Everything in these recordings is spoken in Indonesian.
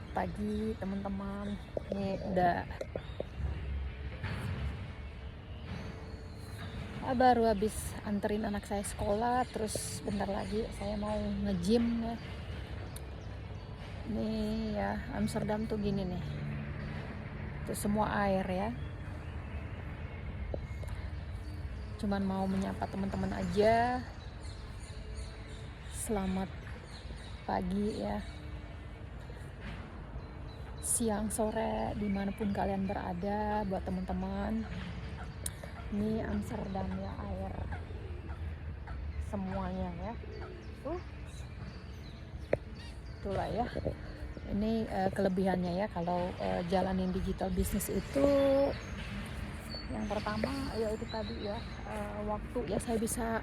pagi teman-teman. Ini udah baru habis anterin anak saya sekolah, terus bentar lagi saya mau nge-gym ya. Ini ya Amsterdam tuh gini nih. Itu semua air ya. Cuman mau menyapa teman-teman aja. Selamat pagi ya. Siang, sore, dimanapun kalian berada, buat teman-teman. Ini Amsterdam ya, air semuanya ya. Itulah ya. Ini kelebihannya ya kalau jalanin digital business itu. Yang pertama ya itu tadi ya, waktu ya, saya bisa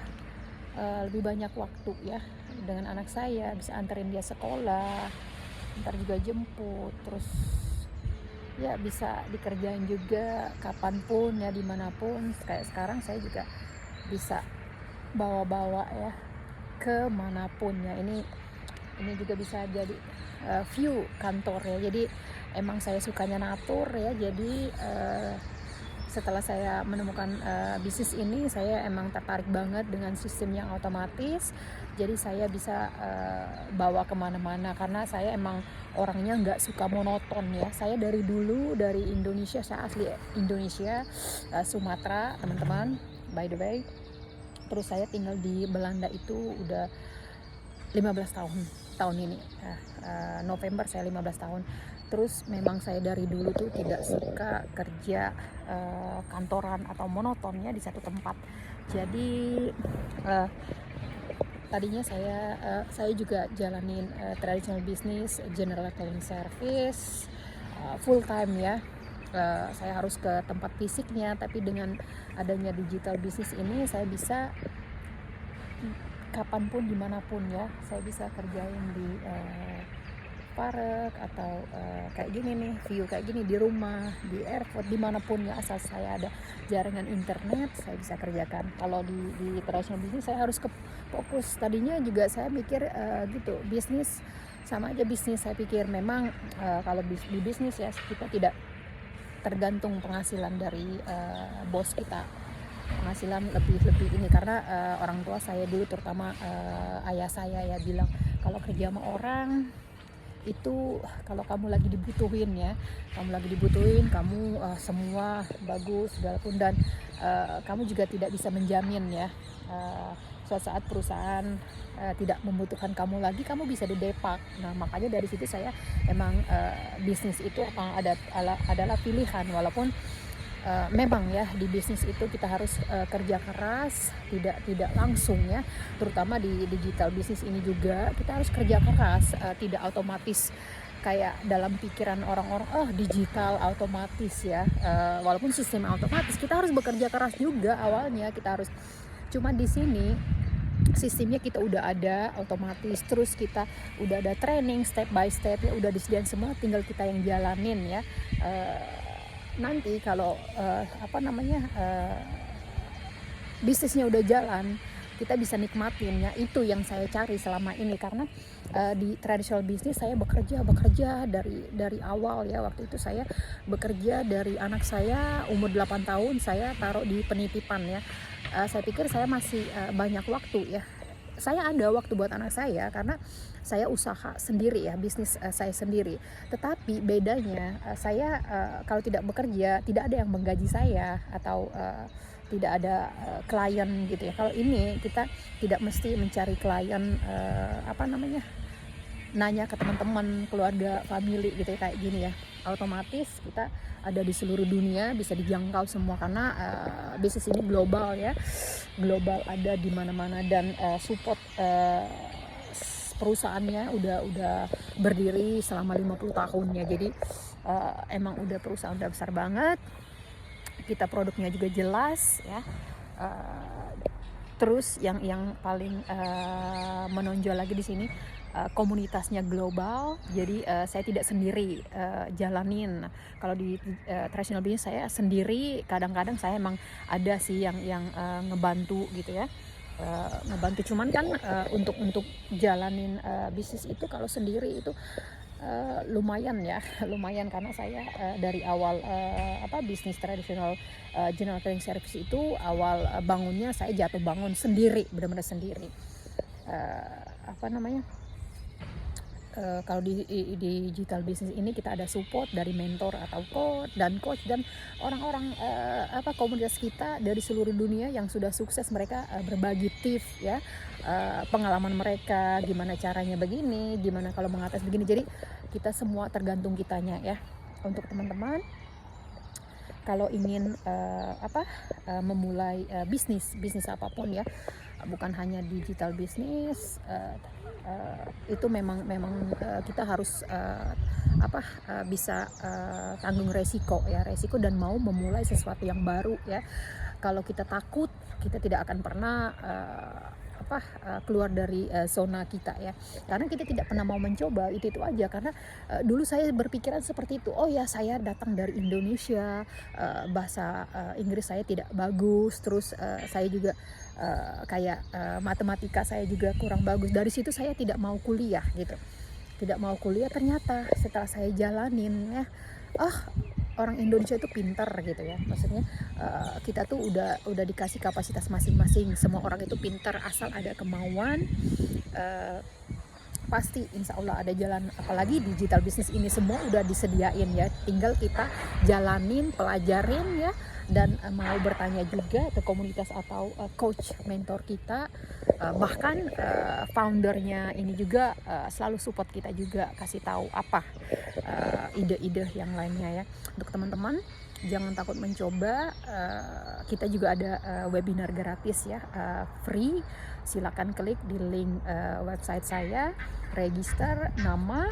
lebih banyak waktu ya dengan anak saya, bisa anterin dia sekolah, ntar juga jemput, terus ya bisa dikerjain juga kapanpun ya, dimanapun. Kayak sekarang saya juga bisa bawa-bawa ya kemanapun ya. Ini juga bisa jadi view kantor ya. Jadi emang saya sukanya natur ya. Jadi setelah saya menemukan bisnis ini, saya emang tertarik banget dengan sistem yang otomatis. Jadi saya bisa bawa kemana-mana, karena saya emang orangnya nggak suka monoton ya. Saya dari dulu dari Indonesia, saya asli Indonesia, Sumatera teman-teman, by the way. Terus saya tinggal di Belanda itu udah 15 tahun ini, November saya 15 tahun. Terus memang saya dari dulu tuh tidak suka kerja kantoran atau monotonnya di satu tempat. Jadi tadinya saya juga jalanin traditional business, general cleaning service, full time ya. Saya harus ke tempat fisiknya, tapi dengan adanya digital business ini saya bisa kapanpun dimanapun ya. Saya bisa kerjain di park atau kayak gini nih, view kayak gini di rumah, di airport, dimanapun ya, asal saya ada jaringan internet saya bisa kerjakan. Kalau di traditional business saya harus fokus. Tadinya juga saya mikir gitu, bisnis sama aja bisnis. Saya pikir memang kalau di bisnis ya kita tidak tergantung penghasilan dari bos kita, penghasilan lebih ini, karena orang tua saya dulu, terutama ayah saya ya, bilang kalau kerja sama orang itu, kalau kamu lagi dibutuhin ya, kamu semua bagus segala pun, dan kamu juga tidak bisa menjamin ya, suatu saat perusahaan tidak membutuhkan kamu lagi, kamu bisa didepak. Nah makanya dari situ saya emang bisnis itu adalah pilihan, walaupun memang ya di bisnis itu kita harus kerja keras, tidak langsung ya, terutama di digital bisnis ini juga kita harus kerja keras, tidak otomatis kayak dalam pikiran orang-orang digital otomatis ya. Walaupun sistem otomatis, kita harus bekerja keras juga awalnya. Kita harus, cuma di sini sistemnya kita udah ada otomatis, terus kita udah ada training step by step ya, udah disediain semua, tinggal kita yang jalanin ya. Nanti kalau bisnisnya udah jalan, kita bisa nikmatin ya. Itu yang saya cari selama ini, karena di traditional business saya bekerja dari awal ya. Waktu itu saya bekerja dari anak saya umur 8 tahun, saya taruh di penitipan ya. Saya pikir saya masih banyak waktu ya. Saya ada waktu buat anak saya karena saya usaha sendiri ya, bisnis saya sendiri. Tetapi bedanya saya kalau tidak bekerja tidak ada yang menggaji saya, atau tidak ada klien gitu ya. Kalau ini kita tidak mesti mencari klien, nanya ke teman-teman, keluarga, family gitu ya, kayak gini ya. Otomatis kita ada di seluruh dunia, bisa dijangkau semua, karena bisnis ini global ya. Global, ada di mana-mana, dan support perusahaannya udah berdiri selama 50 tahun ya. Jadi emang udah perusahaan udah besar banget. Kita produknya juga jelas ya. Terus yang paling menonjol lagi di sini, komunitasnya global. Jadi saya tidak sendiri jalanin. Kalau di traditional business saya sendiri, kadang-kadang saya emang ada sih yang ngebantu gitu ya. Ngebantu, cuman kan untuk jalanin bisnis itu kalau sendiri itu lumayan ya, lumayan karena saya dari awal bisnis tradisional general cleaning service itu awal bangunnya saya jatuh bangun sendiri, benar-benar sendiri. Apa namanya? Kalau di digital business ini kita ada support dari mentor atau coach dan orang-orang komunitas kita dari seluruh dunia yang sudah sukses. Mereka berbagi tips ya, pengalaman mereka, gimana caranya begini, gimana kalau mengatas begini. Jadi kita semua tergantung kitanya ya. Untuk teman-teman kalau ingin memulai bisnis apapun ya, bukan hanya digital bisnis, itu memang kita harus bisa tanggung resiko dan mau memulai sesuatu yang baru ya. Kalau kita takut, kita tidak akan pernah keluar dari zona kita ya, karena kita tidak pernah mau mencoba. Itu aja, karena dulu saya berpikiran seperti itu. Oh ya, saya datang dari Indonesia, bahasa Inggris saya tidak bagus, terus saya juga matematika saya juga kurang bagus. Dari situ saya tidak mau kuliah gitu, ternyata setelah saya jalanin ya, orang Indonesia itu pintar gitu ya, maksudnya kita tuh udah dikasih kapasitas masing-masing. Semua orang itu pintar asal ada kemauan, pasti insya Allah ada jalan. Apalagi digital bisnis ini semua udah disediain ya, tinggal kita jalanin, pelajarin ya, dan mau bertanya juga ke komunitas atau coach mentor kita, bahkan foundernya ini juga selalu support kita juga, kasih tahu apa ide-ide yang lainnya ya. Untuk teman-teman jangan takut mencoba, kita juga ada webinar gratis ya, free. Silakan klik di link website saya, register nama,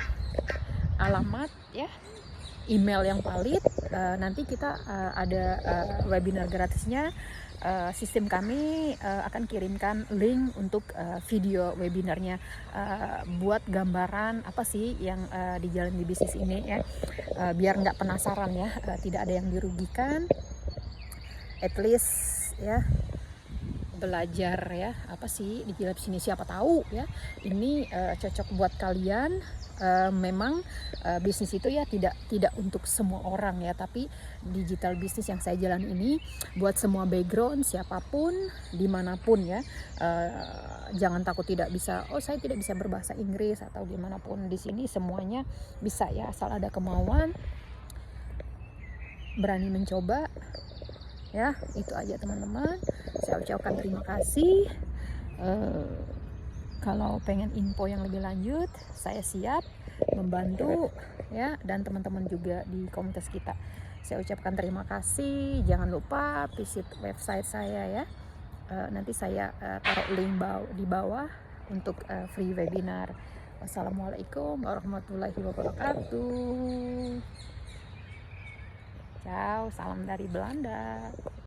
alamat ya, email yang valid. Nanti kita ada webinar gratisnya. Sistem kami akan kirimkan link untuk video webinarnya, buat gambaran apa sih yang dijalani di bisnis ini ya, biar nggak penasaran ya, tidak ada yang dirugikan, at least ya belajar ya apa sih digital sini, siapa tahu ya ini cocok buat kalian. Memang bisnis itu ya tidak untuk semua orang ya, tapi digital bisnis yang saya jalan ini buat semua background, siapapun dimanapun ya. Jangan takut tidak bisa, saya tidak bisa berbahasa Inggris atau gimana pun, di sini semuanya bisa ya, asal ada kemauan, berani mencoba ya. Itu aja teman-teman, saya ucapkan terima kasih. Kalau pengen info yang lebih lanjut, saya siap membantu ya, dan teman-teman juga di komunitas kita. Saya ucapkan terima kasih. Jangan lupa visit website saya ya. Nanti saya taruh link di bawah untuk free webinar. Wassalamualaikum warahmatullahi wabarakatuh. Ciao, salam dari Belanda.